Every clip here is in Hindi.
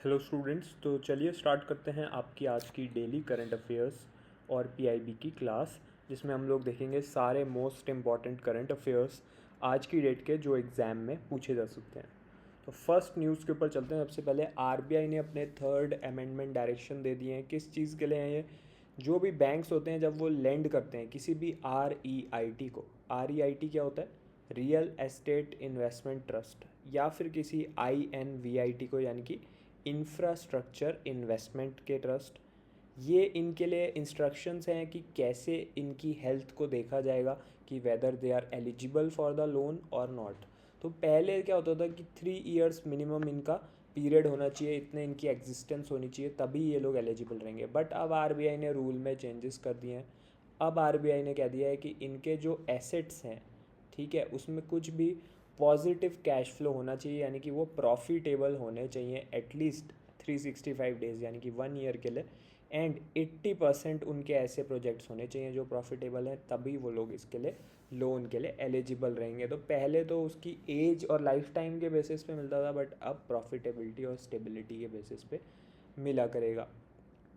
हेलो स्टूडेंट्स, तो चलिए स्टार्ट करते हैं आपकी आज की डेली करंट अफेयर्स और पीआईबी की क्लास, जिसमें हम लोग देखेंगे सारे मोस्ट इम्पॉर्टेंट करंट अफेयर्स आज की डेट के जो एग्ज़ाम में पूछे जा सकते हैं। तो फर्स्ट न्यूज़ के ऊपर चलते हैं। सबसे पहले आरबीआई ने अपने थर्ड अमेंडमेंट डायरेक्शन दे दिए हैं। किस चीज़ के लिए हैं ये? जो भी बैंक्स होते हैं जब वो लेंड करते हैं किसी भी REIT को, REIT क्या होता है? रियल एस्टेट इन्वेस्टमेंट ट्रस्ट, या फिर किसी INVIT को, यानी कि इंफ्रास्ट्रक्चर इन्वेस्टमेंट के ट्रस्ट। ये इनके लिए इंस्ट्रक्शंस हैं कि कैसे इनकी हेल्थ को देखा जाएगा कि whether they are eligible for the loan और नॉट। तो पहले क्या होता था कि 3 इयर्स मिनिमम इनका पीरियड होना चाहिए, इतने इनकी एग्जिस्टेंस होनी चाहिए, तभी ये लोग एलिजिबल रहेंगे। बट अब आरबीआई ने रूल में चेंजेस कर दिए हैं। अब आरबीआई ने कह दिया है कि इनके जो एसेट्स हैं, ठीक है, उसमें कुछ भी पॉजिटिव कैश फ्लो होना चाहिए, यानी कि वो प्रॉफिटेबल होने चाहिए एटलीस्ट 365 डेज, यानी कि 1 ईयर के लिए। एंड 80% उनके ऐसे प्रोजेक्ट्स होने चाहिए जो प्रॉफिटेबल हैं, तभी वो लोग इसके लिए लोन के लिए एलिजिबल रहेंगे। तो पहले तो उसकी एज और लाइफ टाइम के बेसिस पे मिलता था, बट अब प्रॉफिटेबिलिटी और स्टेबिलिटी के बेसिस पे मिला करेगा।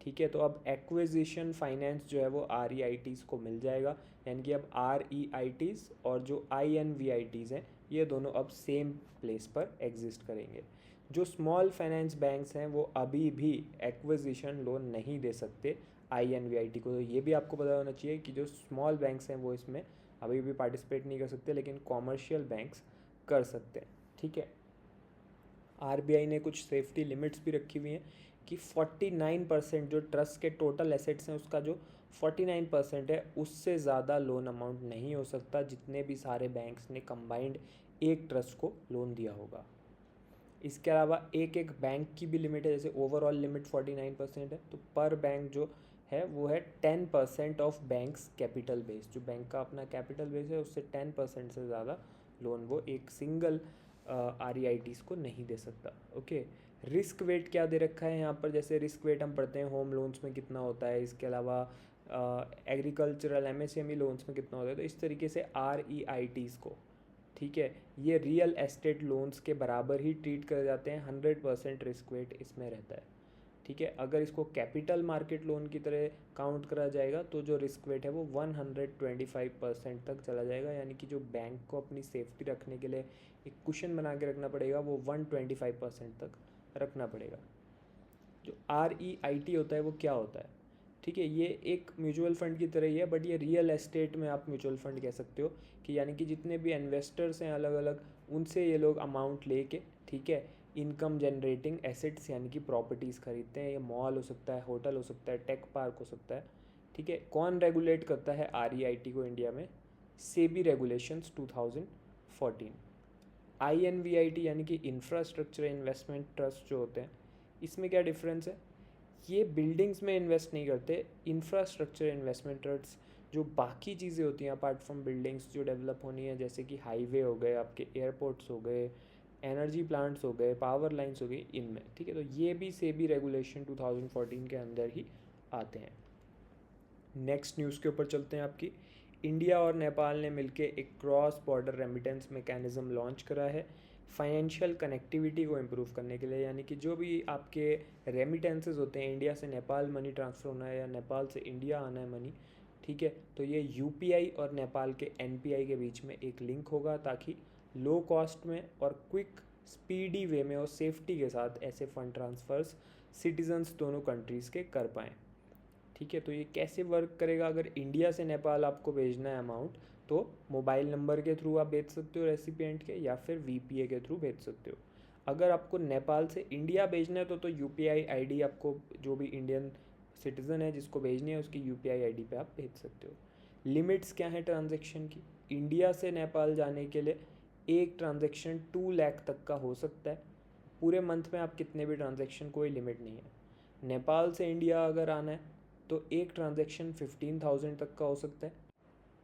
ठीक है, तो अब एक्विजिशन फाइनेंस जो है वो REITs को मिल जाएगा, यानी कि अब REITs और जो INVITs हैं ये दोनों अब सेम प्लेस पर एग्जिस्ट करेंगे। जो स्मॉल फाइनेंस बैंक्स हैं वो अभी भी एक्विजिशन लोन नहीं दे सकते INVIT को। तो ये भी आपको पता होना चाहिए कि जो स्मॉल बैंक्स हैं वो इसमें अभी भी पार्टिसिपेट नहीं कर सकते, लेकिन कॉमर्शियल बैंक्स कर सकते हैं। ठीक है, आरबीआई ने कुछ सेफ्टी लिमिट्स भी रखी हुई हैं कि 49% जो ट्रस्ट के टोटल एसेट्स हैं उसका जो 49% है उससे ज़्यादा लोन अमाउंट नहीं हो सकता, जितने भी सारे बैंक्स ने कंबाइंड एक ट्रस्ट को लोन दिया होगा। इसके अलावा एक एक बैंक की भी लिमिट है, जैसे ओवरऑल लिमिट 49% है, तो पर बैंक जो है वो है 10% ऑफ बैंक्स कैपिटल बेस। जो बैंक का अपना कैपिटल बेस है उससे 10% से ज़्यादा लोन वो एक सिंगल REITs को नहीं दे सकता। ओके, रिस्क वेट क्या दे रखा है यहाँ पर? जैसे रिस्क वेट हम पढ़ते हैं होम लोन्स में कितना होता है, इसके अलावा एग्रीकल्चरल MSME लोन्स में कितना होता है। तो इस तरीके से REITs को, ठीक है, ये रियल एस्टेट लोन्स के बराबर ही ट्रीट करे जाते हैं। 100% रिस्क वेट इसमें रहता है। ठीक है, अगर इसको कैपिटल मार्केट लोन की तरह काउंट करा जाएगा तो जो रिस्क वेट है वो 125% तक चला जाएगा, यानी कि जो बैंक को अपनी सेफ्टी रखने के लिए एक कुशन बना के रखना पड़ेगा वो 125% तक रखना पड़ेगा। जो REIT होता है वो क्या होता है? ठीक है, ये एक म्यूचुअल फंड की तरह ही है, बट ये रियल एस्टेट में आप म्यूचुअल फंड कह सकते हो कि यानी कि जितने भी इन्वेस्टर्स हैं अलग अलग, उनसे ये लोग अमाउंट लेके, ठीक है, इनकम जनरेटिंग एसेट्स यानी कि प्रॉपर्टीज़ खरीदते हैं। ये मॉल हो सकता है, होटल हो सकता है, टेक पार्क हो सकता है। ठीक है, कौन रेगुलेट करता है REIT को इंडिया में? सेबी रेगुलेशंस 2014। INVIT यानी कि इंफ्रास्ट्रक्चर इन्वेस्टमेंट ट्रस्ट जो होते हैं, इसमें क्या डिफरेंस है? ये बिल्डिंग्स में इन्वेस्ट नहीं करते। इंफ्रास्ट्रक्चर इन्वेस्टमेंट ट्रस्ट जो बाकी चीज़ें होती हैं अपार्ट फ्रॉम बिल्डिंग्स जो डेवलप होनी है, जैसे कि हाईवे हो गए, आपके एयरपोर्ट्स हो गए, एनर्जी प्लांट्स हो गए, पावर लाइंस हो गई, इनमें। ठीक है, तो ये भी सेबी रेगुलेशन 2014 के अंदर ही आते हैं। नेक्स्ट न्यूज़ के ऊपर चलते हैं आपकी। इंडिया और नेपाल ने मिलकर एक cross border remittance mechanism launch करा है फाइनेंशियल कनेक्टिविटी को इम्प्रूव करने के लिए, यानी कि जो भी आपके रेमिटेंसेस होते हैं, इंडिया से नेपाल मनी ट्रांसफ़र होना है या नेपाल से इंडिया आना है मनी, ठीक है, तो ये UPI और नेपाल के NPI के बीच में एक लिंक होगा, ताकि लो कॉस्ट में और क्विक स्पीडी वे में और सेफ्टी के साथ ऐसे फ़ंड ट्रांसफ़र्स सिटीजन्स दोनों कंट्रीज़ के कर पाएँ। ठीक है, तो ये कैसे वर्क करेगा? अगर इंडिया से नेपाल आपको भेजना है अमाउंट, तो मोबाइल नंबर के थ्रू आप भेज सकते हो रेसिपिएंट के, या फिर VPA के थ्रू भेज सकते हो। अगर आपको नेपाल से इंडिया भेजना है तो UPI ID आपको, जो भी इंडियन सिटीज़न है जिसको भेजनी है उसकी UPI ID पे आप भेज सकते हो। लिमिट्स क्या है ट्रांजेक्शन की? इंडिया से नेपाल जाने के लिए एक ट्रांजेक्शन 2 लाख तक का हो सकता है। पूरे मंथ में आप कितने भी ट्रांजेक्शन, कोई लिमिट नहीं है। नेपाल से इंडिया अगर आना है तो एक ट्रांजेक्शन 15,000 तक का हो सकता है।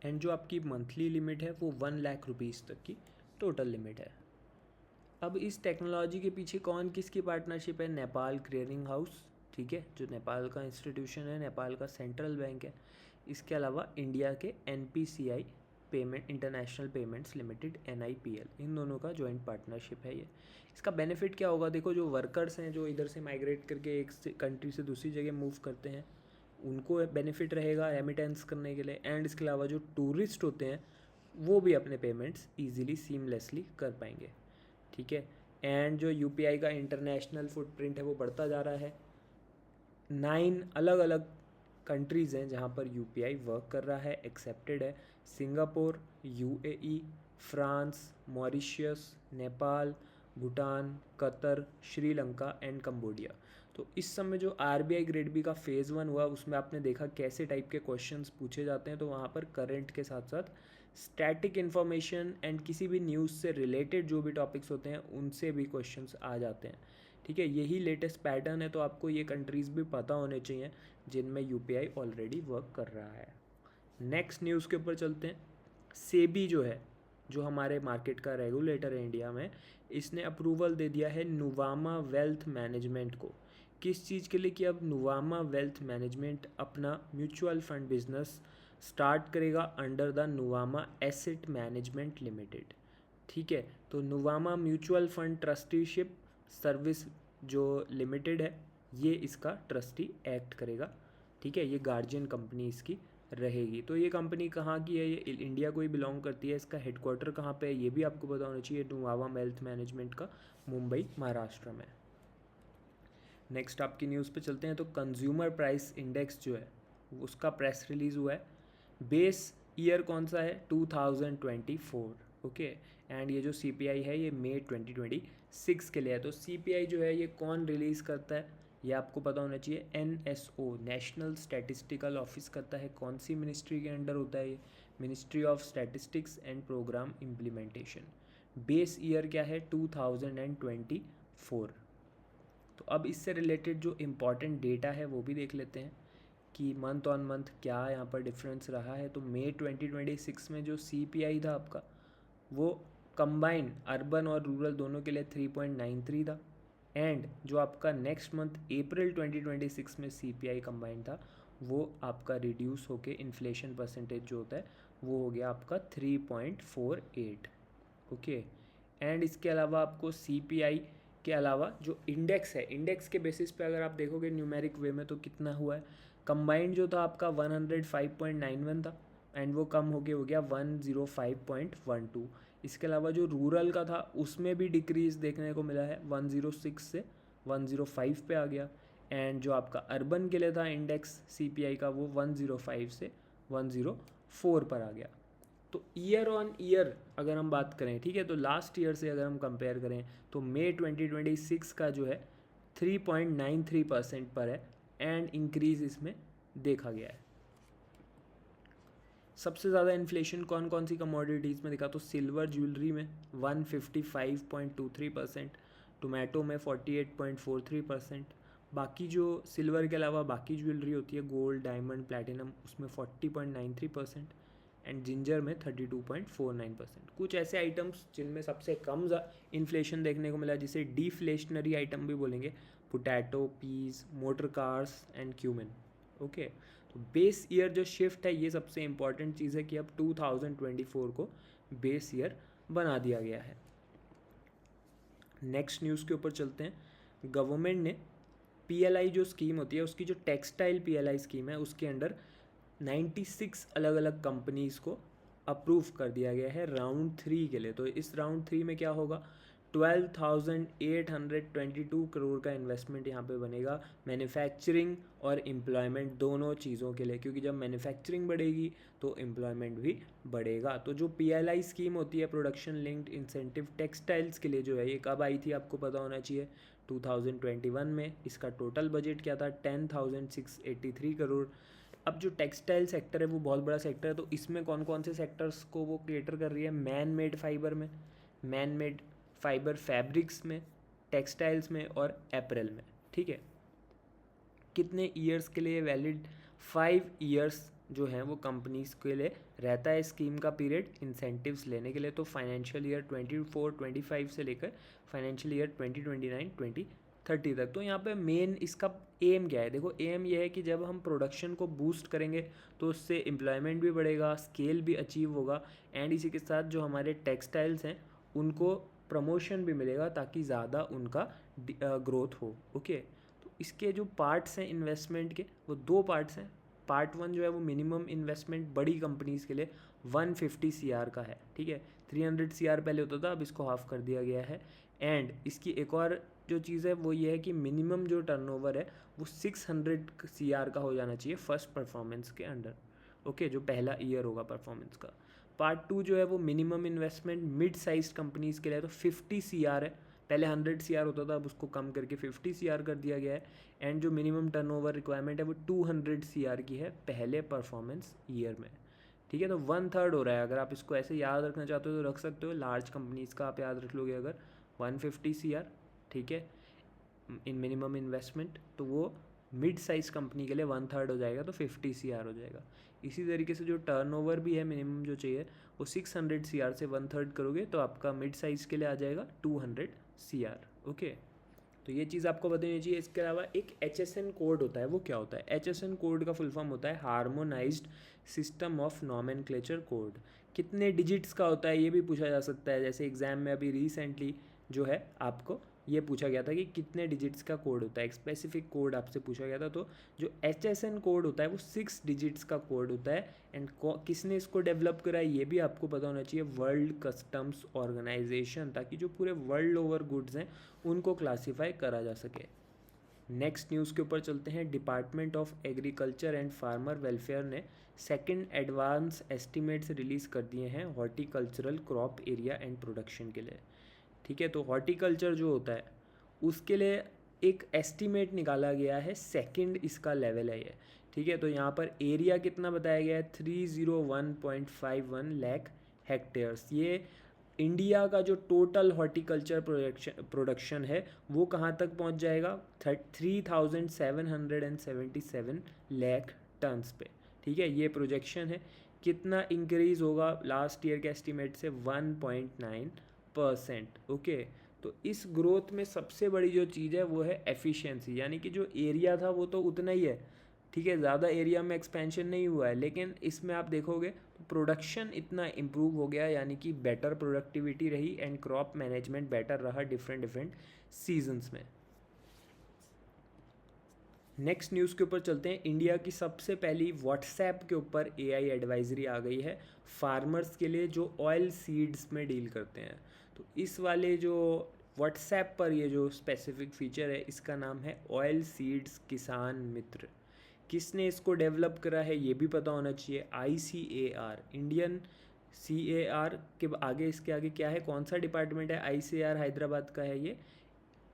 एंड जो आपकी मंथली लिमिट है वो 1 लाख रुपीज़ तक की टोटल लिमिट है। अब इस टेक्नोलॉजी के पीछे कौन किसकी पार्टनरशिप है? नेपाल क्लियरिंग हाउस, ठीक है, जो नेपाल का इंस्टीट्यूशन है, नेपाल का सेंट्रल बैंक है। इसके अलावा इंडिया के NPCI payment international payments limited NIPL, इन दोनों का जॉइंट पार्टनरशिप है ये। इसका बेनिफिट क्या होगा, देखो जो वर्कर्स हैं जो इधर से माइग्रेट करके एक कंट्री से दूसरी जगह मूव करते हैं उनको बेनिफिट रहेगा रेमिटेंस करने के लिए, एंड इसके अलावा जो टूरिस्ट होते हैं वो भी अपने पेमेंट्स ईजिली सीमलेसली कर पाएंगे, ठीक है। एंड जो UPI का इंटरनेशनल फुटप्रिंट है वो बढ़ता जा रहा है। 9 अलग अलग कंट्रीज़ हैं जहाँ पर UPI वर्क कर रहा है, एक्सेप्टेड है। Singapore, UAE, France, Mauritius, Nepal, Bhutan, Qatar, Sri Lanka and Cambodia. तो इस समय जो RBI ग्रेड बी का फेज़ 1 हुआ उसमें आपने देखा कैसे टाइप के क्वेश्चंस पूछे जाते हैं, तो वहाँ पर करंट के साथ साथ स्टैटिक इन्फॉर्मेशन एंड किसी भी न्यूज़ से रिलेटेड जो भी टॉपिक्स होते हैं उनसे भी क्वेश्चंस आ जाते हैं, ठीक है। यही लेटेस्ट पैटर्न है, तो आपको ये कंट्रीज़ भी पता होने चाहिए जिनमें UPI ऑलरेडी वर्क कर रहा है। नेक्स्ट न्यूज़ के ऊपर चलते हैं। सेबी जो है, जो हमारे मार्केट का रेगुलेटर है इंडिया में, इसने अप्रूवल दे दिया है नुवामा वेल्थ मैनेजमेंट को। किस चीज़ के लिए कि अब नुवामा वेल्थ मैनेजमेंट अपना म्यूचुअल फंड बिजनेस स्टार्ट करेगा under the Nuvama asset management limited, ठीक है। तो Nuvama mutual fund trusteeship service जो लिमिटेड है ये इसका ट्रस्टी एक्ट करेगा, ठीक है। ये गार्जियन कंपनी इसकी रहेगी। तो ये कंपनी कहाँ की है, ये इंडिया को ही बिलोंग करती है। इसका हेडक्वार्टर कहाँ पे है ये भी आपको पता होना चाहिए, नुवामा वेल्थ मैनेजमेंट का मुंबई महाराष्ट्र में। नेक्स्ट आपकी न्यूज़ पे चलते हैं। तो कंज्यूमर प्राइस इंडेक्स जो है उसका प्रेस रिलीज़ हुआ है। बेस ईयर कौन सा है, 2024, ओके। एंड ये जो CPI है ये मई 2026 के लिए है। तो CPI जो है ये कौन रिलीज़ करता है ये आपको पता होना चाहिए, NSO नेशनल स्टैटिस्टिकल ऑफिस करता है। कौन सी मिनिस्ट्री के अंडर होता है ये, ministry of statistics and programme implementation. Base year क्या है, 2024। तो अब इससे रिलेटेड जो इम्पॉर्टेंट डेटा है वो भी देख लेते हैं कि मंथ ऑन मंथ क्या यहाँ पर डिफरेंस रहा है। तो मई 2026 में जो CPI था आपका वो कंबाइन अर्बन और रूरल दोनों के लिए 3.93 था। एंड जो आपका नेक्स्ट मंथ अप्रैल 2026 में CPI कंबाइन था वो आपका रिड्यूस होके इन्फ्लेशन परसेंटेज जो होता है वो हो गया आपका 3.48, ओके। एंड इसके अलावा आपको CPI के अलावा जो इंडेक्स है, इंडेक्स के बेसिस पे अगर आप देखोगे न्यूमेरिक वे में तो कितना हुआ है, कंबाइंड जो था आपका 105.91 था एंड वो कम होके हो गया 105.12। इसके अलावा जो रूरल का था उसमें भी डिक्रीज़ देखने को मिला है, 106 से 105 पे आ गया। एंड जो आपका अर्बन के लिए था इंडेक्स CPI का वो 105 से 104 पर आ गया। तो ईयर ऑन ईयर अगर हम बात करें, ठीक है, तो लास्ट ईयर से अगर हम कंपेयर करें तो मई 2026 का जो है 3.93% पर है एंड इंक्रीज़ इसमें देखा गया है। सबसे ज़्यादा इन्फ्लेशन कौन कौन सी कमोडिटीज़ में दिखा, तो सिल्वर ज्वेलरी में 155.23%, टोमेटो में 48.43%, बाकी जो सिल्वर के अलावा बाकी ज्वेलरी होती है गोल्ड, डायमंड, प्लैटिनम उसमें 40.93% एंड जिंजर में 32.49%। कुछ ऐसे आइटम्स जिनमें सबसे कम इन्फ्लेशन देखने को मिला जिसे डिफ्लेशनरी आइटम भी बोलेंगे, potato, peas, motor cars and cumin, okay. तो बेस ईयर जो शिफ्ट है ये सबसे इम्पॉर्टेंट चीज़ है कि अब 2024 को बेस ईयर बना दिया गया है। नेक्स्ट न्यूज़ के ऊपर चलते हैं। गवर्नमेंट ने PLI जो स्कीम होती है उसकी जो टेक्सटाइल PLI स्कीम है उसके अंडर 96 अलग अलग कंपनीज़ को अप्रूव कर दिया गया है राउंड 3 के लिए। तो इस राउंड 3 में क्या होगा, 12,822 करोड़ का इन्वेस्टमेंट यहाँ पे बनेगा मैन्युफैक्चरिंग और एम्प्लॉयमेंट दोनों चीज़ों के लिए, क्योंकि जब मैन्युफैक्चरिंग बढ़ेगी तो एम्प्लॉयमेंट भी बढ़ेगा। तो जो PLI स्कीम होती है प्रोडक्शन लिंक्ड इंसेंटिव टेक्सटाइल्स के लिए जो है ये कब आई थी आपको पता होना चाहिए, 2021 में। इसका टोटल बजट क्या था, 10,683 करोड़। अब जो टेक्सटाइल सेक्टर है वो बहुत बड़ा सेक्टर है, तो इसमें कौन कौन से सेक्टर्स को वो कैटर कर रही है, मैन मेड फाइबर में, मैन मेड फाइबर फैब्रिक्स में, टेक्सटाइल्स में और एपरल में, ठीक है। कितने ईयर्स के लिए वैलिड, 5 ईयर्स जो हैं वो कंपनीज के लिए रहता है स्कीम का पीरियड इंसेंटिव्स लेने के लिए। तो फाइनेंशियल ईयर 24-25 से लेकर फाइनेंशियल ईयर 2029-30 30 तक। तो यहाँ पे मेन इसका एम क्या है, देखो एम ये है कि जब हम प्रोडक्शन को बूस्ट करेंगे तो उससे एम्प्लॉयमेंट भी बढ़ेगा, स्केल भी अचीव होगा, एंड इसी के साथ जो हमारे टेक्सटाइल्स हैं उनको प्रमोशन भी मिलेगा ताकि ज़्यादा उनका ग्रोथ हो। ओके, तो इसके जो पार्ट्स हैं इन्वेस्टमेंट के, वो 2 पार्ट्स हैं। पार्ट 1 जो है वो मिनिमम इन्वेस्टमेंट बड़ी कंपनीज़ के लिए 150 CR का है, ठीक है। 300 CR पहले होता था, अब इसको हाफ कर दिया गया है। एंड इसकी एक और जो चीज़ है वो ये है कि मिनिमम जो टर्नओवर है वो 600 CR का हो जाना चाहिए फर्स्ट परफॉर्मेंस के अंडर। ओके, जो पहला ईयर होगा परफॉर्मेंस का। पार्ट 2 जो है वो minimum investment mid size companies के लिए तो 50 CR है। पहले 100 CR होता था, अब उसको कम करके 50 CR कर दिया गया है। एंड जो मिनिमम टर्नओवर रिक्वायरमेंट है वो 200 CR की है पहले परफॉर्मेंस ईयर में, ठीक है। तो 1/3 हो रहा है। अगर आप इसको ऐसे याद रखना चाहते हो तो रख सकते हो। लार्ज कंपनीज़ का आप याद रख लोगे अगर 150 CR, ठीक है, इन मिनिमम इन्वेस्टमेंट, तो वो मिड साइज कंपनी के लिए 1/3 हो जाएगा, तो 50 CR हो जाएगा। इसी तरीके से जो टर्नओवर भी है मिनिमम जो चाहिए वो 600 CR से 1/3 करोगे तो आपका मिड साइज के लिए आ जाएगा 200 CR। ओके, तो ये चीज़ आपको बतानी चाहिए। इसके अलावा एक HSN कोड होता है, वो क्या होता है? HSN कोड का फुल फॉर्म होता है harmonised system of nomenclature code. कितने डिजिट्स का होता है ये भी पूछा जा सकता है। जैसे एग्जाम में अभी रिसेंटली जो है आपको ये पूछा गया था कि कितने डिजिट्स का कोड होता है, एक स्पेसिफिक कोड आपसे पूछा गया था। तो जो HSN कोड होता है वो 6 डिजिट्स का कोड होता है। एंड किसने इसको डेवलप करा है ये भी आपको पता होना चाहिए, वर्ल्ड कस्टम्स ऑर्गेनाइजेशन, ताकि जो पूरे वर्ल्ड ओवर गुड्स हैं उनको क्लासीफाई करा जा सके। नेक्स्ट न्यूज़ के ऊपर चलते हैं। Department of agriculture and farmer welfare ने सेकंड एडवांस एस्टीमेट्स रिलीज़ कर दिए हैं horticultural crop area and production के लिए, ठीक है। तो हॉर्टिकल्चर जो होता है उसके लिए एक एस्टीमेट निकाला गया है, सेकंड इसका लेवल है ये, ठीक है। तो यहाँ पर एरिया कितना बताया गया है, 301.51 लाख हेक्टेयर्स। ये इंडिया का जो टोटल हॉर्टिकल्चर प्रोडक्शन है वो कहाँ तक पहुँच जाएगा, 3777 लाख टन्स पे, ठीक है। ये प्रोजेक्शन है। कितना इंक्रीज़ होगा लास्ट ईयर के एस्टीमेट से, 1.9%। ओके, तो इस ग्रोथ में सबसे बड़ी जो चीज़ है वो है एफिशिएंसी, यानी कि जो एरिया था वो तो उतना ही है, ठीक है, ज़्यादा एरिया में एक्सपेंशन नहीं हुआ है, लेकिन इसमें आप देखोगे तो प्रोडक्शन इतना इम्प्रूव हो गया, यानी कि बेटर प्रोडक्टिविटी रही एंड क्रॉप मैनेजमेंट बेटर रहा डिफरेंट सीजन्स में। नेक्स्ट न्यूज़ के ऊपर चलते हैं। इंडिया की सबसे पहली व्हाट्सएप के ऊपर AI एडवाइजरी आ गई है फार्मर्स के लिए जो ऑयल सीड्स में डील करते हैं। तो इस वाले जो व्हाट्सएप पर ये जो स्पेसिफिक फीचर है इसका नाम है ऑयल सीड्स किसान मित्र। किसने इसको डेवलप करा है ये भी पता होना चाहिए, ICAR, इंडियन CAR के आगे, इसके आगे क्या है, कौन सा डिपार्टमेंट है? ICAR हैदराबाद का है ये,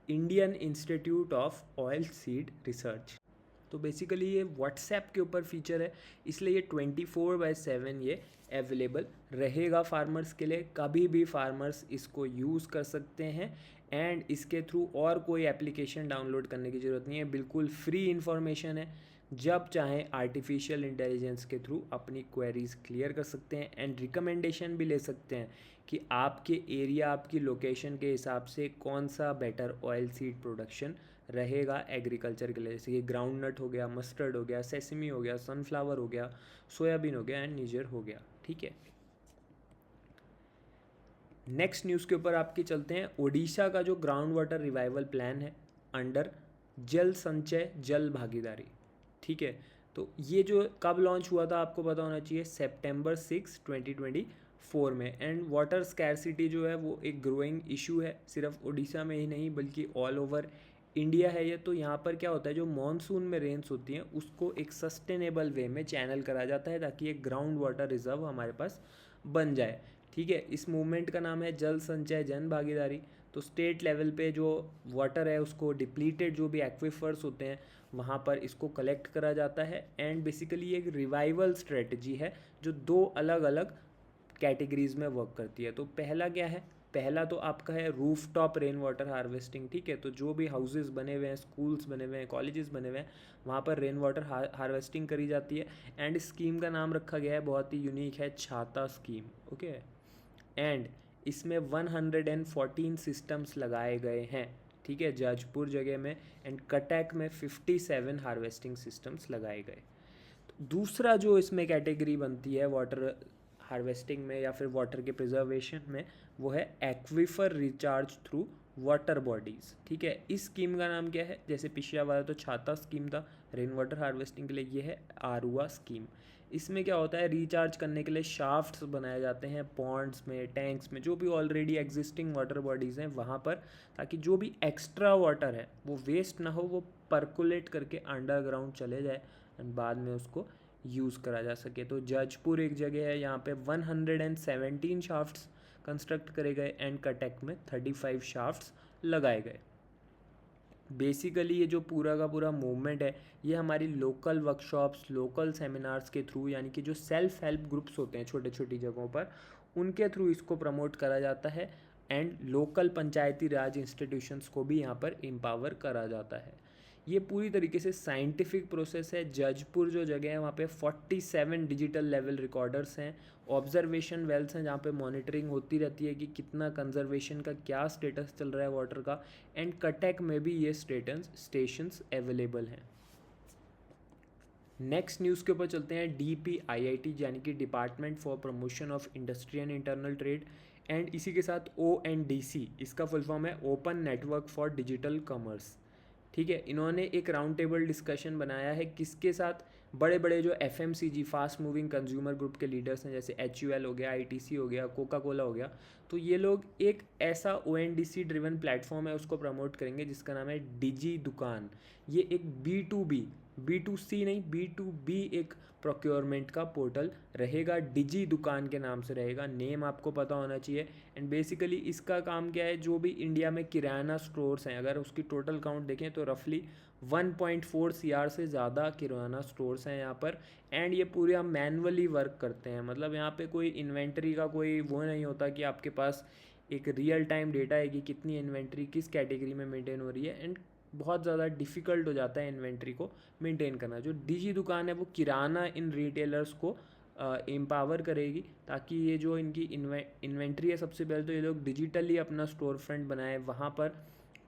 Indian institute of oil seed research. तो बेसिकली ये व्हाट्सएप के ऊपर फीचर है, इसलिए ये 24/7 ये अवेलेबल रहेगा फार्मर्स के लिए। कभी भी फार्मर्स इसको यूज़ कर सकते हैं एंड इसके थ्रू और कोई एप्लीकेशन डाउनलोड करने की ज़रूरत नहीं है, बिल्कुल फ्री इन्फॉर्मेशन है। जब चाहें आर्टिफिशियल इंटेलिजेंस के थ्रू अपनी क्वेरीज क्लियर कर सकते हैं एंड रिकमेंडेशन भी ले सकते हैं कि आपके एरिया, आपकी लोकेशन के हिसाब से कौन सा बेटर ऑयल सीड प्रोडक्शन रहेगा एग्रीकल्चर के लिए। जैसे कि ग्राउंड नट हो गया, मस्टर्ड हो गया, सेसमी हो गया, सनफ्लावर हो गया, सोयाबीन हो गया एंड निजर हो गया, ठीक है। नेक्स्ट न्यूज़ के ऊपर आपके चलते हैं। ओडिशा का जो ग्राउंड वाटर रिवाइवल प्लान है अंडर जल संचय जल भागीदारी, ठीक है। तो ये जो कब लॉन्च हुआ था आपको पता होना चाहिए, September 6, 2024 में। एंड वाटर स्कैरसिटी जो है वो एक ग्रोइंग इशू है, सिर्फ उड़ीसा में ही नहीं बल्कि ऑल ओवर इंडिया है ये। तो यहाँ पर क्या होता है, जो मॉनसून में रेंस होती हैं उसको एक सस्टेनेबल वे में चैनल करा जाता है ताकि एक ग्राउंड वाटर रिजर्व हमारे पास बन जाए, ठीक है। इस मूवमेंट का नाम है जल संचय जन भागीदारी। तो स्टेट लेवल पे जो वाटर है उसको डिप्लीटेड जो भी एक्विफर्स होते हैं वहाँ पर इसको कलेक्ट करा जाता है एंड बेसिकली एक रिवाइवल स्ट्रेटजी है जो 2 अलग अलग कैटेगरीज में वर्क करती है। तो पहला क्या है, पहला तो आपका है roof top rain water harvesting, ठीक है। तो जो भी हाउसेस बने हुए हैं, स्कूल्स बने हुए हैं, कॉलेजेस बने हुए हैं, वहाँ पर रेन वाटर हार्वेस्टिंग करी जाती है एंड स्कीम का नाम रखा गया है, बहुत ही यूनिक है, छाता स्कीम, ओके। एंड इसमें 114 सिस्टम्स लगाए गए हैं, ठीक है, जाजपुर जगह में, एंड कटक में 57 हार्वेस्टिंग सिस्टम्स लगाए गए। तो दूसरा जो इसमें कैटेगरी बनती है वाटर हार्वेस्टिंग में या फिर वाटर के प्रिजर्वेशन में, वो है aquifer recharge through water bodies. ठीक है, इस स्कीम का नाम क्या है? जैसे पिछला वाला तो छाता स्कीम था रेन वाटर हार्वेस्टिंग के लिए, ये है आरुआ स्कीम। इसमें क्या होता है, रिचार्ज करने के लिए शाफ्ट्स बनाए जाते हैं पॉन्ड्स में, टैंक्स में, जो भी ऑलरेडी एग्जिस्टिंग वाटर बॉडीज़ हैं वहाँ पर, ताकि जो भी एक्स्ट्रा वाटर है वो वेस्ट ना हो, वो परकुलेट करके अंडरग्राउंड चले जाए एंड बाद में उसको यूज़ करा जा सके। तो जाजपुर एक जगह है, यहाँ पे 117 शाफ्ट्स कंस्ट्रक्ट करे गए एंड कटक में 35 शाफ्ट्स लगाए गए। बेसिकली ये जो पूरा का पूरा मूवमेंट है, ये हमारी लोकल वर्कशॉप्स, लोकल सेमिनार्स के थ्रू, यानी कि जो सेल्फ हेल्प ग्रुप्स होते हैं छोटे छोटी जगहों पर, उनके थ्रू इसको प्रमोट करा जाता है and local Panchayati Raj institutions को भी यहाँ पर एम्पावर करा जाता है। ये पूरी तरीके से साइंटिफिक प्रोसेस है। जजपुर जो जगह है वहाँ पे 47 डिजिटल लेवल रिकॉर्डर्स हैं, ऑब्जर्वेशन वेल्स हैं जहाँ पे मॉनिटरिंग होती रहती है कि कितना कंजर्वेशन का क्या स्टेटस चल रहा है वाटर का, एंड कटक में भी ये स्टेशंस अवेलेबल हैं। नेक्स्ट न्यूज़ के ऊपर चलते हैं। DPIIT यानी कि department for promotion of industry and internal trade, and इसी के साथ ONDC, इसका फुल फॉर्म है open network for digital commerce. ठीक है, इन्होंने एक राउंड टेबल डिस्कशन बनाया है, किसके साथ? बड़े बड़े जो FMCG fast moving consumer group के लीडर्स हैं, जैसे HUL हो गया, ITC हो गया, कोका कोला हो गया। तो ये लोग एक ऐसा ONDC ड्रिवन प्लेटफॉर्म है उसको प्रमोट करेंगे जिसका नाम है डिजी दुकान। ये एक B2C नहीं, B2B एक प्रोक्योरमेंट का पोर्टल रहेगा, डिजी दुकान के नाम से रहेगा। नेम आपको पता होना चाहिए। एंड बेसिकली इसका काम क्या है, जो भी इंडिया में किराना स्टोर्स हैं, अगर उसकी टोटल काउंट देखें तो रफली 1.4 CR से ज़्यादा किराना स्टोर्स हैं यहाँ पर, एंड ये पूरे हम मैनुअली वर्क करते हैं। मतलब यहाँ पे कोई इन्वेंट्री का कोई वो नहीं होता कि आपके पास एक रियल टाइम डेटा है कि कितनी इन्वेंट्री किस कैटेगरी में मेंटेन हो रही है, एंड बहुत ज़्यादा डिफ़िकल्ट हो जाता है इन्वेंट्री को मेंटेन करना। जो डिजी दुकान है वो किराना इन रिटेलर्स को एम्पावर करेगी, ताकि ये जो इनकी इन्वेंट्री है, सबसे पहले तो ये लोग डिजिटली अपना स्टोर फ्रंट बनाएं, वहाँ पर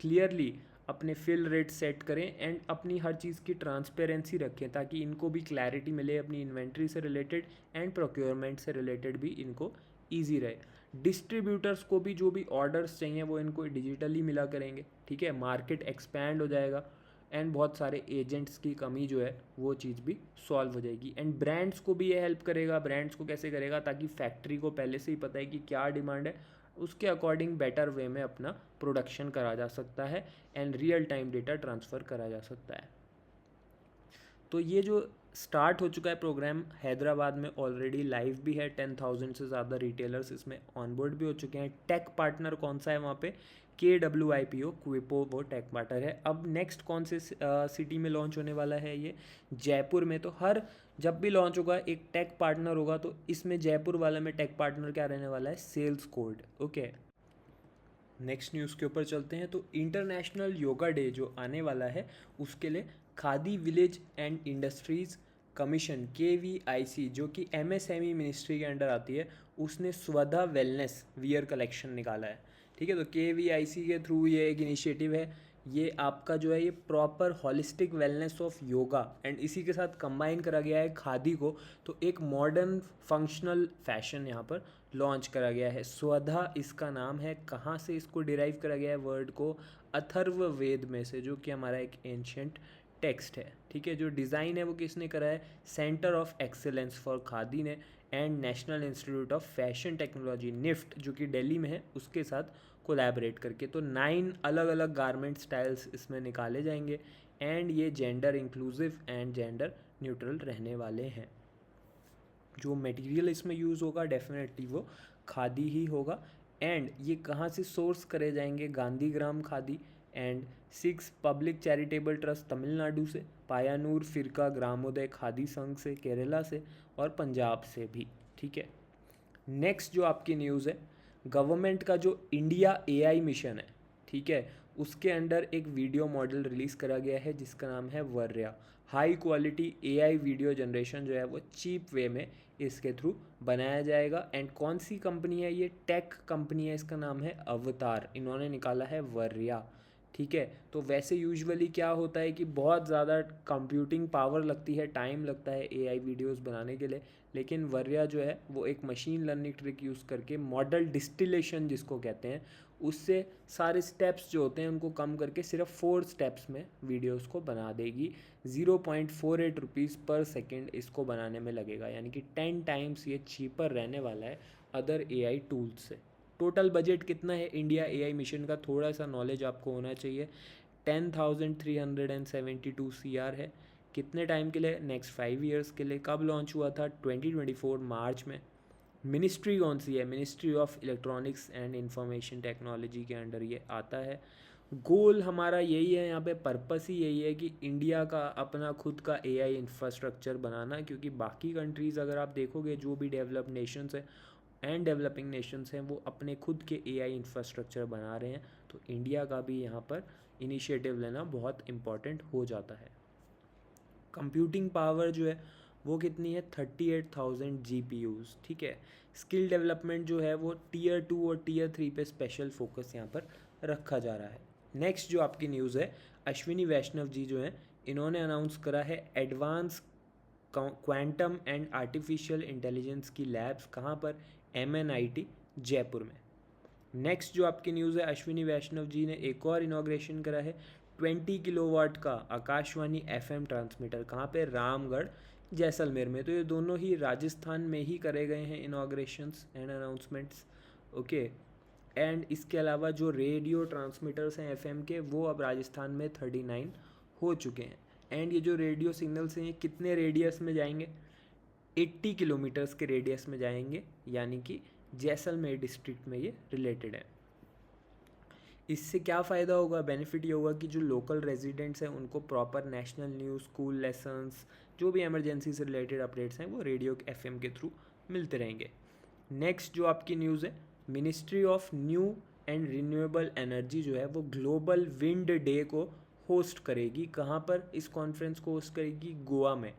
क्लियरली अपने फिल रेट सेट करें एंड अपनी हर चीज़ की ट्रांसपेरेंसी रखें, ताकि इनको भी क्लैरिटी मिले अपनी इन्वेंट्री से रिलेटेड एंड प्रोक्योरमेंट से रिलेटेड भी इनको ईजी रहे। डिस्ट्रीब्यूटर्स को भी जो भी ऑर्डर्स चाहिए वो इनको डिजिटली मिला करेंगे। ठीक है, मार्केट एक्सपैंड हो जाएगा एंड बहुत सारे एजेंट्स की कमी जो है वो चीज़ भी सॉल्व हो जाएगी। एंड ब्रांड्स को भी ये हेल्प करेगा। ब्रांड्स को कैसे करेगा? ताकि फैक्ट्री को पहले से ही पता है कि क्या डिमांड है, उसके अकॉर्डिंग बेटर वे में अपना प्रोडक्शन करा जा सकता है and real time data transfer करा जा सकता है। तो ये जो स्टार्ट हो चुका है प्रोग्राम, हैदराबाद में ऑलरेडी लाइव भी है। 10,000 से ज़्यादा रिटेलर्स इसमें ऑनबोर्ड भी हो चुके हैं। टेक पार्टनर कौन सा है वहाँ पे? KWIPO क्विपो वो टेक पार्टनर है। अब नेक्स्ट कौन से सिटी में लॉन्च होने वाला है? ये जयपुर में। तो हर जब भी लॉन्च होगा एक टेक पार्टनर होगा, तो इसमें जयपुर वाला में टेक पार्टनर क्या रहने वाला है? Sales code. Okay, next news के ऊपर चलते हैं। तो इंटरनेशनल योगा डे जो आने वाला है, उसके लिए khadi village and industries commission KVIC, जो कि MSME मिनिस्ट्री के अंडर आती है, उसने स्वधा वेलनेस वियर कलेक्शन निकाला है। ठीक है, तो KVIC के थ्रू ये एक इनिशिएटिव है। ये आपका जो है ये proper holistic wellness of yoga and इसी के साथ कंबाइन करा गया है खादी को। तो एक मॉडर्न फंक्शनल फैशन यहाँ पर लॉन्च करा गया है। स्वधा इसका नाम है। कहाँ से इसको डिराइव करा गया है वर्ड को? अथर्व वेद में से, जो कि हमारा एक एंशियंट टेक्स्ट है। ठीक है, जो डिज़ाइन है वो किसने करा है? Centre of excellence for khadi ने and national institute of fashion technology NIFT, जो कि दिल्ली में है, उसके साथ कोलैबोरेट करके। तो 9 अलग अलग गारमेंट स्टाइल्स इसमें निकाले जाएंगे एंड ये gender inclusive and gender neutral रहने वाले हैं। जो मटेरियल इसमें यूज़ होगा डेफिनेटली वो खादी ही होगा। एंड ये कहाँ से सोर्स करे जाएंगे? Gandhigram khadi and 6 public charitable trust Tamil Nadu से, पायानूर फिरका ग्रामोदय खादी संघ से केरला से, और पंजाब से भी। ठीक है, नेक्स्ट जो आपकी न्यूज़ है, गवर्नमेंट का जो इंडिया AI मिशन है, ठीक है, उसके अंडर एक वीडियो मॉडल रिलीज़ करा गया है जिसका नाम है वर्या। High quality AI video generation जो है वो चीप वे में इसके थ्रू बनाया जाएगा। एंड कौन सी कंपनी है? ये टेक कंपनी है, इसका नाम है अवतार। इन्होंने निकाला है वर्या। ठीक है। तो वैसे यूजुअली क्या होता है कि बहुत ज़्यादा कंप्यूटिंग पावर लगती है, टाइम लगता है एआई वीडियोस बनाने के लिए, लेकिन वर्या जो है वो एक मशीन लर्निंग ट्रिक यूज़ करके मॉडल डिस्टिलेशन जिसको कहते हैं, उससे सारे स्टेप्स जो होते हैं उनको कम करके सिर्फ 4 स्टेप्स में वीडियोस को बना देगी। 0.48 रुपीज़ पर सेकेंड इसको बनाने में लगेगा, यानी कि 10 टाइम्स ये चीपर रहने वाला है अदर एआई टूल्स से। टोटल बजट कितना है इंडिया एआई मिशन का, थोड़ा सा नॉलेज आपको होना चाहिए। 10,372 CR है। कितने टाइम के लिए? नेक्स्ट 5 ईयर्स के लिए। कब लॉन्च हुआ था? 2024 मार्च में। मिनिस्ट्री कौन सी है? Ministry of electronics and information technology के अंडर ये आता है। गोल हमारा यही है, यहाँ पे पर्पस ही यही है कि इंडिया का अपना खुद का एआई इंफ्रास्ट्रक्चर बनाना, क्योंकि बाकी कंट्रीज़ अगर आप देखोगे जो भी डेवलप्ड नेशंस है एंड डेवलपिंग नेशंस हैं वो अपने खुद के एआई इंफ्रास्ट्रक्चर बना रहे हैं, तो इंडिया का भी यहाँ पर इनिशिएटिव लेना बहुत इम्पॉर्टेंट हो जाता है। कंप्यूटिंग पावर जो है वो कितनी है? 38,000 GPUs, ठीक है। स्किल डेवलपमेंट जो है वो टीयर 2 और टीयर 3 पे स्पेशल फोकस यहाँ पर रखा जा रहा है। नेक्स्ट जो आपकी न्यूज़ है, अश्विनी वैष्णव जी जो हैं इन्होंने अनाउंस करा है advance quantum and artificial intelligence की लैब्स, कहाँ पर? MNIT जयपुर में। नेक्स्ट जो आपकी न्यूज़ है, अश्विनी वैष्णव जी ने एक और इनाग्रेशन करा है 20 किलोवाट का आकाशवाणी FM ट्रांसमीटर, कहाँ पे? रामगढ़ जैसलमेर में। तो ये दोनों ही राजस्थान में ही करे गए हैं इनाग्रेशंस एंड अनाउंसमेंट्स, ओके। एंड इसके अलावा जो रेडियो ट्रांसमीटर्स हैं FM के, वो अब राजस्थान में 39 हो चुके हैं। एंड ये जो रेडियो सिग्नल्स हैं ये कितने रेडियस में जाएंगे? 80 किलोमीटर्स के रेडियस में जाएंगे, यानी कि जैसलमेर डिस्ट्रिक्ट में ये रिलेटेड है। इससे क्या फ़ायदा होगा? बेनिफिट ये होगा कि जो लोकल रेजिडेंट्स हैं उनको proper national news, school lessons, जो भी इमरजेंसी से रिलेटेड अपडेट्स हैं वो रेडियो FM के थ्रू मिलते रहेंगे। नेक्स्ट जो आपकी न्यूज़ है, ministry of new and renewable energy जो है वो ग्लोबल विंड डे को होस्ट करेगी। कहाँ पर इस कॉन्फ्रेंस को होस्ट करेगी? गोवा में,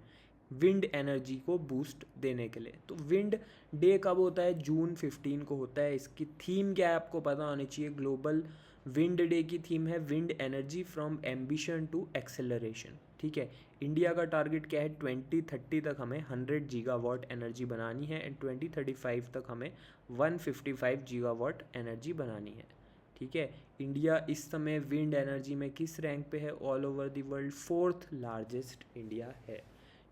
विंड एनर्जी को बूस्ट देने के लिए। तो विंड डे कब होता है? जून 15 को होता है। इसकी थीम क्या है आपको पता होनी चाहिए। ग्लोबल विंड डे की थीम है wind energy from ambition to acceleration, ठीक है। इंडिया का टारगेट क्या है? 2030 तक हमें 100 गीगावाट एनर्जी बनानी है एंड 2035 तक हमें 155 गीगावाट एनर्जी बनानी है, ठीक है। इंडिया इस समय विंड एनर्जी में किस रैंक पे है? All over the world 4th largest India है,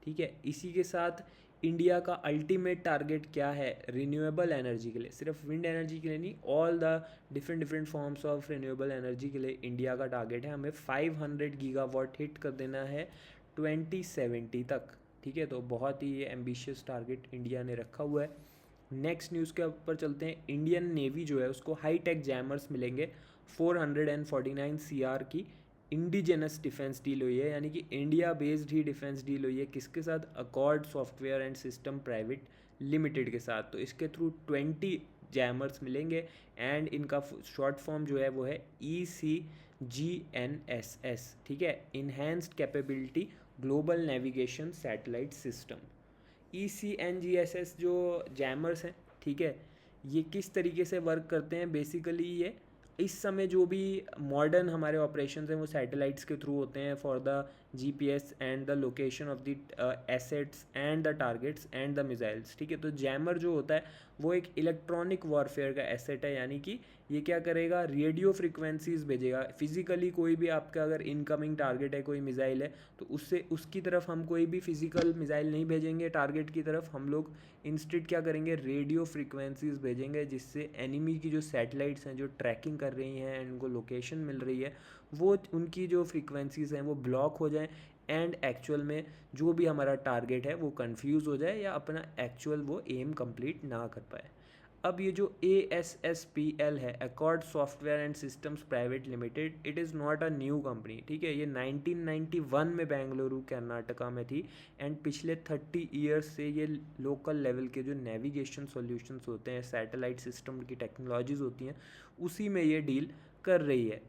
ठीक है। इसी के साथ इंडिया का अल्टीमेट टारगेट क्या है रिन्यूएबल एनर्जी के लिए? सिर्फ विंड एनर्जी के लिए नहीं, all the different forms of renewable energy के लिए इंडिया का टारगेट है हमें 500 गीगावाट हिट कर देना है 2070 तक, ठीक है। तो बहुत ही ये एम्बिशियस टारगेट इंडिया ने रखा हुआ है। नेक्स्ट न्यूज़ के ऊपर चलते हैं। इंडियन नेवी जो है उसको हाईटेक जैमर्स मिलेंगे 449 CR की इंडिजिनस डिफेंस डील हुई है, यानी कि इंडिया बेस्ड ही डिफेंस डील हुई है। किसके साथ? Accord software and system private limited के साथ। तो इसके थ्रू 20 जैमर्स मिलेंगे एंड इनका शॉर्ट फॉर्म जो है वो है ECGNSS, ठीक है। Enhanced capability global navigation satellite system. ECNGSS जो जैमर्स हैं, ठीक है, ये किस तरीके से वर्क करते हैं? बेसिकली ये इस समय जो भी मॉडर्न हमारे ऑपरेशंस हैं वो सैटेलाइट्स के थ्रू होते हैं for the GPS and the location of the assets and the targets and the missiles, ठीक है। तो जैमर जो होता है वो एक इलेक्ट्रॉनिक वॉरफेयर का एसेट है, यानी कि ये क्या करेगा? रेडियो फ्रिक्वेंसीज भेजेगा। फिजिकली कोई भी आपका अगर इनकमिंग टारगेट है, कोई मिसाइल है, तो उससे उसकी तरफ हम कोई भी फिजिकल मिसाइल नहीं भेजेंगे टारगेट की तरफ, हम लोग इंस्टेड क्या करेंगे? रेडियो फ्रिक्वेंसीज भेजेंगे, जिससे एनिमी की जो सैटेलाइट्स हैं जो ट्रैकिंग कर रही हैं एंड उनको लोकेशन मिल रही है, वो उनकी जो फ्रिक्वेंसीज हैं वो ब्लॉक हो जाएं एंड एक्चुअल में जो भी हमारा टारगेट है वो कंफ्यूज हो जाए या अपना एक्चुअल वो एम कंप्लीट ना कर पाए। अब ये जो ASSPL है, accord software and systems private limited, it is not a new company, ठीक है। ये 1991 में बेंगलुरु कर्नाटका में थी एंड पिछले 30 ईयर्स से ये लोकल लेवल के जो नेविगेशन सॉल्यूशंस होते हैं, सैटेलाइट सिस्टम की टेक्नोलॉजीज़ होती हैं, उसी में ये डील कर रही है।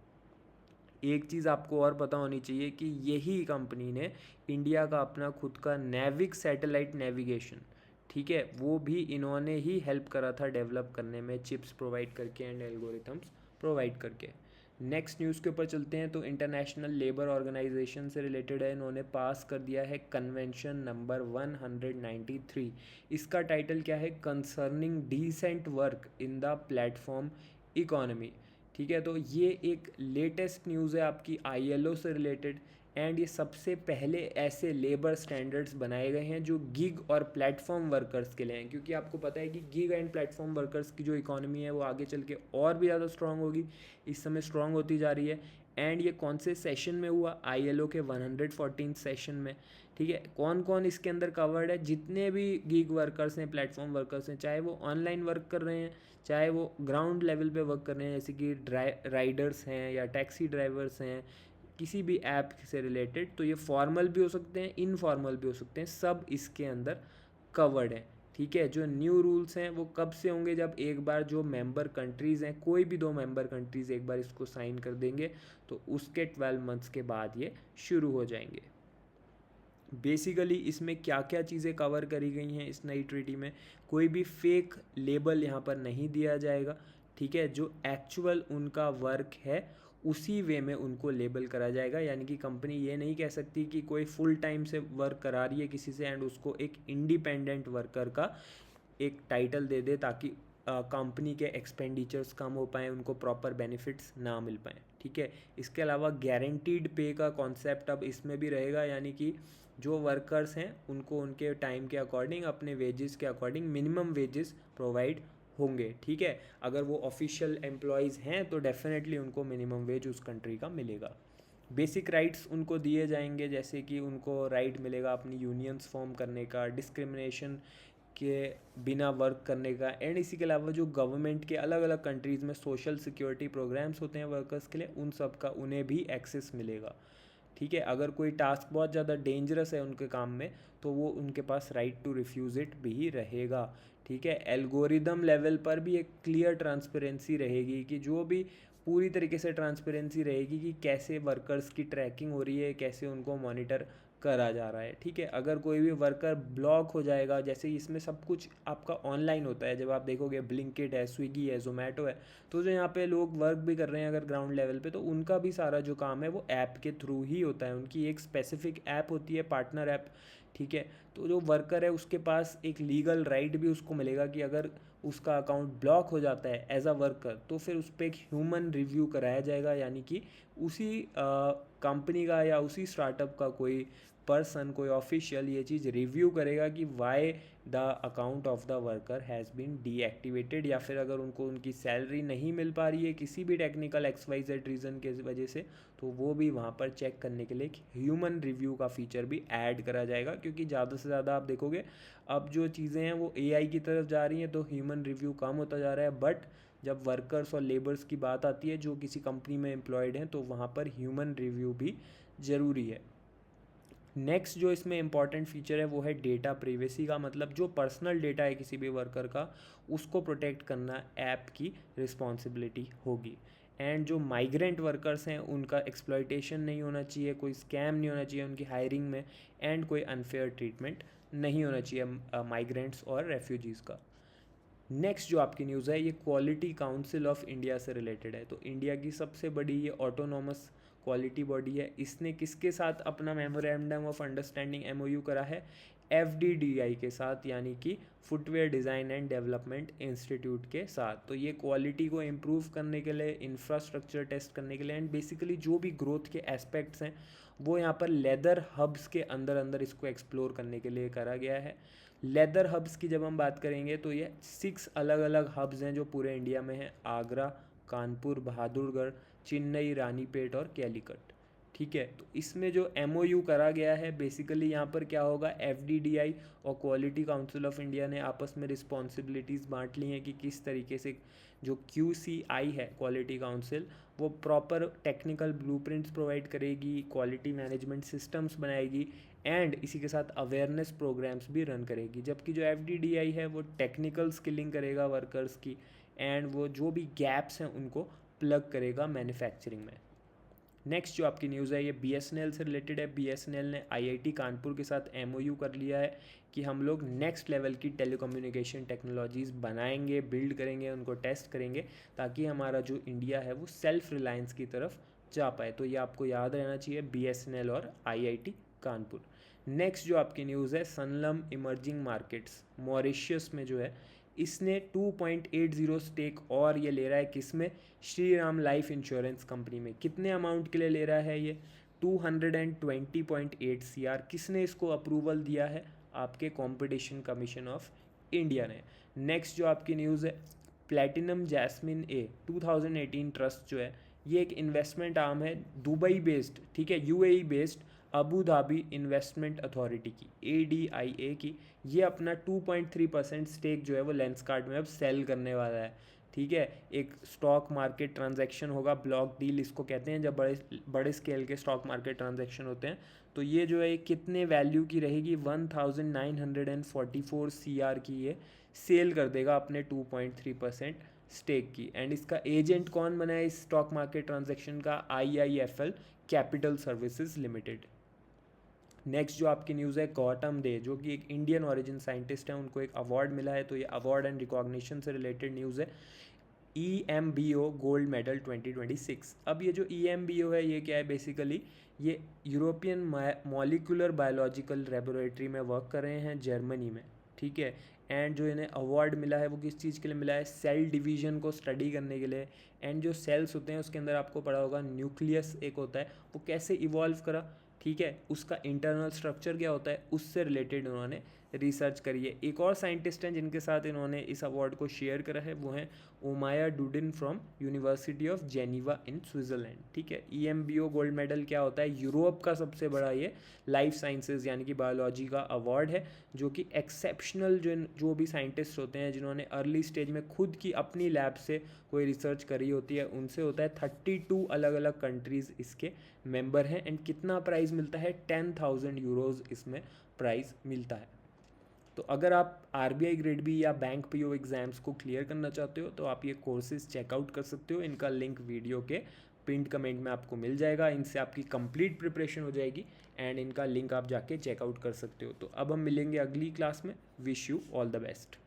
एक चीज़ आपको और पता होनी चाहिए कि यही कंपनी ने इंडिया का अपना खुद का नेविक सैटेलाइट नेविगेशन, ठीक है, वो भी इन्होंने ही हेल्प करा था डेवलप करने में, चिप्स प्रोवाइड करके एंड एल्गोरिथम्स प्रोवाइड करके। नेक्स्ट न्यूज़ के ऊपर चलते हैं। तो इंटरनेशनल लेबर ऑर्गेनाइजेशन से रिलेटेड है, इन्होंने पास कर दिया है कन्वेंशन नंबर 193। इसका टाइटल क्या है? Concerning decent work in the platform economy. ठीक है, तो ये एक लेटेस्ट न्यूज़ है आपकी ILO से रिलेटेड, एंड ये सबसे पहले ऐसे लेबर स्टैंडर्ड्स बनाए गए हैं जो गिग और प्लेटफॉर्म वर्कर्स के लिए हैं, क्योंकि आपको पता है कि गिग एंड प्लेटफॉर्म वर्कर्स की जो इकोनॉमी है वो आगे चल के और भी ज़्यादा स्ट्रांग होगी, इस समय स्ट्रांग होती जा रही है। एंड ये कौन से सेशन में हुआ? ILO के 114 सेशन में। ठीक है, कौन कौन इसके अंदर कवर्ड है? जितने भी गिग वर्कर्स हैं, प्लेटफॉर्म वर्कर्स हैं, चाहे वो ऑनलाइन वर्क कर रहे हैं, चाहे वो ग्राउंड लेवल पे वर्क कर रहे हैं, जैसे कि राइडर्स हैं या टैक्सी ड्राइवर्स हैं, किसी भी ऐप से रिलेटेड, तो ये फॉर्मल भी हो सकते हैं, इनफॉर्मल भी हो सकते हैं, सब इसके अंदर कवर्ड है। ठीक है, जो न्यू रूल्स हैं वो कब से होंगे? जब एक बार जो मेंबर कंट्रीज़ हैं, कोई भी 2 मेंबर कंट्रीज़ एक बार इसको साइन कर देंगे तो उसके 12 मंथ्स के बाद ये शुरू हो जाएंगे। बेसिकली इसमें क्या क्या चीज़ें कवर करी गई हैं इस नई ट्रीटी में? कोई भी फेक लेबल यहाँ पर नहीं दिया जाएगा। ठीक है, जो एक्चुअल उनका वर्क है उसी वे में उनको लेबल करा जाएगा, यानी कि कंपनी ये नहीं कह सकती कि कोई फुल टाइम से वर्क करा रही है किसी से एंड उसको एक इंडिपेंडेंट वर्कर का एक टाइटल दे दे ताकि कंपनी के एक्सपेंडिचर्स कम हो पाएँ, उनको प्रॉपर बेनिफिट्स ना मिल पाएँ। ठीक है, इसके अलावा गारंटीड पे का कॉन्सेप्ट अब इसमें भी रहेगा, यानी कि जो वर्कर्स हैं उनको उनके टाइम के अकॉर्डिंग, अपने वेजेस के अकॉर्डिंग मिनिमम वेजेस प्रोवाइड होंगे। ठीक है, अगर वो ऑफिशियल एम्प्लॉयज़ हैं तो डेफिनेटली उनको मिनिमम वेज उस कंट्री का मिलेगा। बेसिक राइट्स उनको दिए जाएंगे, जैसे कि उनको राइट मिलेगा अपनी यूनियंस फॉर्म करने का, डिस्क्रिमिनेशन के बिना वर्क करने का, एंड इसी के अलावा जो गवर्नमेंट के अलग अलग कंट्रीज़ में सोशल सिक्योरिटी प्रोग्राम्स होते हैं वर्कर्स के लिए, उन सब का उन्हें भी एक्सेस मिलेगा। ठीक है, अगर कोई टास्क बहुत ज़्यादा डेंजरस है उनके काम में तो वो उनके पास राइट टू रिफ्यूज़ इट भी रहेगा। ठीक है, एल्गोरिदम लेवल पर भी एक क्लियर ट्रांसपेरेंसी रहेगी, कि जो भी पूरी तरीके से ट्रांसपेरेंसी रहेगी कि कैसे वर्कर्स की ट्रैकिंग हो रही है, कैसे उनको मॉनिटर करा जा रहा है। ठीक है, अगर कोई भी वर्कर ब्लॉक हो जाएगा, जैसे इसमें सब कुछ आपका ऑनलाइन होता है, जब आप देखोगे ब्लिंकिट है, स्विगी है, जोमेटो है, तो जो यहाँ पे लोग वर्क भी कर रहे हैं अगर ग्राउंड लेवल पे, तो उनका भी सारा जो काम है वो ऐप के थ्रू ही होता है। उनकी एक स्पेसिफिक ऐप होती है, पार्टनर ऐप। ठीक है, तो जो वर्कर है उसके पास एक लीगल राइट भी उसको मिलेगा कि अगर उसका अकाउंट ब्लॉक हो जाता है एज अ वर्कर तो फिर उस पर एक ह्यूमन रिव्यू कराया जाएगा, यानी कि उसी कंपनी का या उसी स्टार्टअप का कोई पर्सन, कोई ऑफिशियल ये चीज़ रिव्यू करेगा कि why the account of the worker has been deactivated, या फिर अगर उनको उनकी सैलरी नहीं मिल पा रही है किसी भी टेक्निकल XYZ रीज़न के वजह से, तो वो भी वहाँ पर चेक करने के लिए एक ह्यूमन रिव्यू का फीचर भी ऐड करा जाएगा। क्योंकि ज़्यादा से ज़्यादा आप देखोगे अब जो चीज़ें हैं वो AI की तरफ जा रही हैं, तो ह्यूमन रिव्यू कम होता जा रहा है, बट जब वर्कर्स और लेबर्स की बात आती है जो किसी कंपनी में एम्प्लॉयड हैं, तो वहाँ पर ह्यूमन रिव्यू भी ज़रूरी है। नेक्स्ट जो इसमें इंपॉर्टेंट फीचर है वो है डेटा प्रिवेसी का, मतलब जो पर्सनल डेटा है किसी भी वर्कर का उसको प्रोटेक्ट करना ऐप की रिस्पॉन्सिबिलिटी होगी। एंड जो माइग्रेंट वर्कर्स हैं उनका एक्सप्लॉयटेशन नहीं होना चाहिए, कोई स्कैम नहीं होना चाहिए उनकी हायरिंग में, एंड कोई अनफेयर ट्रीटमेंट नहीं होना चाहिए माइग्रेंट्स और रेफ्यूजीज़ का। नेक्स्ट जो आपकी न्यूज़ है ये क्वालिटी काउंसिल ऑफ इंडिया से रिलेटेड है। तो इंडिया की सबसे बड़ी ये ऑटोनॉमस क्वालिटी बॉडी है, इसने किसके साथ अपना मेमोरेंडम ऑफ अंडरस्टैंडिंग MOU करा है? FDDI के साथ, यानी कि footwear design and development institute के साथ। तो ये क्वालिटी को इम्प्रूव करने के लिए, इंफ्रास्ट्रक्चर टेस्ट करने के लिए, एंड बेसिकली जो भी ग्रोथ के एस्पेक्ट्स हैं वो यहाँ पर लेदर हब्स के अंदर अंदर इसको एक्सप्लोर करने के लिए करा गया है। लेदर हब्स की जब हम बात करेंगे तो ये 6 अलग अलग हब्स हैं जो पूरे इंडिया में हैं: आगरा, कानपुर, बहादुरगढ़, चेन्नई, रानीपेट और कैलीकट। ठीक है, तो इसमें जो MOU करा गया है बेसिकली यहाँ पर क्या होगा, FDDI और क्वालिटी काउंसिल ऑफ इंडिया ने आपस में रिस्पॉन्सिबिलिटीज़ बांट ली हैं कि किस तरीके से जो QCI है क्वालिटी काउंसिल, वो प्रॉपर टेक्निकल ब्लूप्रिंट्स प्रोवाइड करेगी, क्वालिटी मैनेजमेंट सिस्टम्स बनाएगी, एंड इसी के साथ अवेयरनेस प्रोग्राम्स भी रन करेगी। जबकि जो FDDI है वो टेक्निकल स्किलिंग करेगा वर्कर्स की, एंड वो जो भी गैप्स हैं उनको प्लग करेगा मैन्युफैक्चरिंग में। नेक्स्ट जो आपकी न्यूज़ है ये BSNL से रिलेटेड है। BSNL ने IIT कानपुर के साथ MOU कर लिया है कि हम लोग नेक्स्ट लेवल की टेलीकम्युनिकेशन टेक्नोलॉजीज़ बनाएंगे, बिल्ड करेंगे, उनको टेस्ट करेंगे, ताकि हमारा जो इंडिया है वो सेल्फ रिलायंस की तरफ जा पाए। तो ये आपको याद रहना चाहिए, BSNL और IIT कानपुर। नेक्स्ट जो आपकी न्यूज़ है, सनलम इमर्जिंग मार्केट्स मॉरिशियस में जो है, इसने 2.80 स्टेक और ये ले रहा है किसमें, Shri Ram life insurance company में। कितने अमाउंट के लिए ले रहा है ये, 220.8 CR। किसने इसको अप्रूवल दिया है, आपके कंपटीशन कमीशन ऑफ इंडिया ने। नेक्स्ट जो आपकी न्यूज़ है, प्लैटिनम जैस्मिन ए 2018 ट्रस्ट जो है, ये एक इन्वेस्टमेंट आर्म है दुबई बेस्ड, ठीक है, UAE based Abu Dhabi investment authority की, ADIA की। ये अपना 2.3% स्टेक जो है वो लेंसकार्ट में अब सेल करने वाला है, ठीक है। एक स्टॉक मार्केट ट्रांजैक्शन होगा, ब्लॉक डील इसको कहते हैं, जब बड़े बड़े स्केल के स्टॉक मार्केट ट्रांजैक्शन होते हैं। तो ये जो है कितने वैल्यू की रहेगी, 1944 CR की ये सेल कर देगा अपने 2.3% स्टेक की। एंड इसका एजेंट कौन बना है इस स्टॉक मार्केट ट्रांजैक्शन का, IIFL capital services limited. Next जो आपकी न्यूज़ है, गौतम दे जो कि एक इंडियन ओरिजिन साइंटिस्ट हैं, उनको एक अवार्ड मिला है। तो ये अवार्ड एंड रिकॉग्निशन से रिलेटेड न्यूज़ है। EMBO gold medal 2026। अब ये जो EMBO है ये क्या है, बेसिकली ये यूरोपियन मॉलिक्यूलर बायोलॉजिकल लेबोरेटरी में वर्क कर रहे हैं जर्मनी में, ठीक है। एंड जो इन्हें अवार्ड मिला है वो किस चीज़ के लिए मिला है, सेल डिवीजन को स्टडी करने के लिए। एंड जो सेल्स होते हैं उसके अंदर आपको पढ़ा होगा न्यूक्लियस एक होता है, वो कैसे इवॉल्व करा, ठीक है, उसका इंटरनल स्ट्रक्चर क्या होता है, उससे रिलेटेड उन्होंने रिसर्च करी है। एक और साइंटिस्ट हैं जिनके साथ इन्होंने इस अवार्ड को शेयर करा है, वो हैं उमाया डुडिन from university of Geneva in Switzerland, ठीक है। EMBO गोल्ड मेडल क्या होता है, यूरोप का सबसे बड़ा ये लाइफ साइंसेज यानी कि बायोलॉजी का अवार्ड है, जो कि एक्सेप्शनल जो भी साइंटिस्ट होते हैं जिन्होंने अर्ली स्टेज में खुद की अपनी लैब से कोई रिसर्च करी होती है, उनसे होता है। 32 अलग अलग कंट्रीज़ इसके मेंबर हैं। एंड कितना प्राइज़ मिलता है, 10,000 यूरोज़ इसमें प्राइज़ मिलता है। तो अगर आप RBI ग्रेड बी या बैंक PO एग्ज़ाम्स को क्लियर करना चाहते हो तो आप ये कोर्सेज चेकआउट कर सकते हो। इनका लिंक वीडियो के पिंड कमेंट में आपको मिल जाएगा। इनसे आपकी कंप्लीट प्रिपरेशन हो जाएगी एंड इनका लिंक आप जाके चेकआउट कर सकते हो। तो अब हम मिलेंगे अगली क्लास में। Wish you all the best.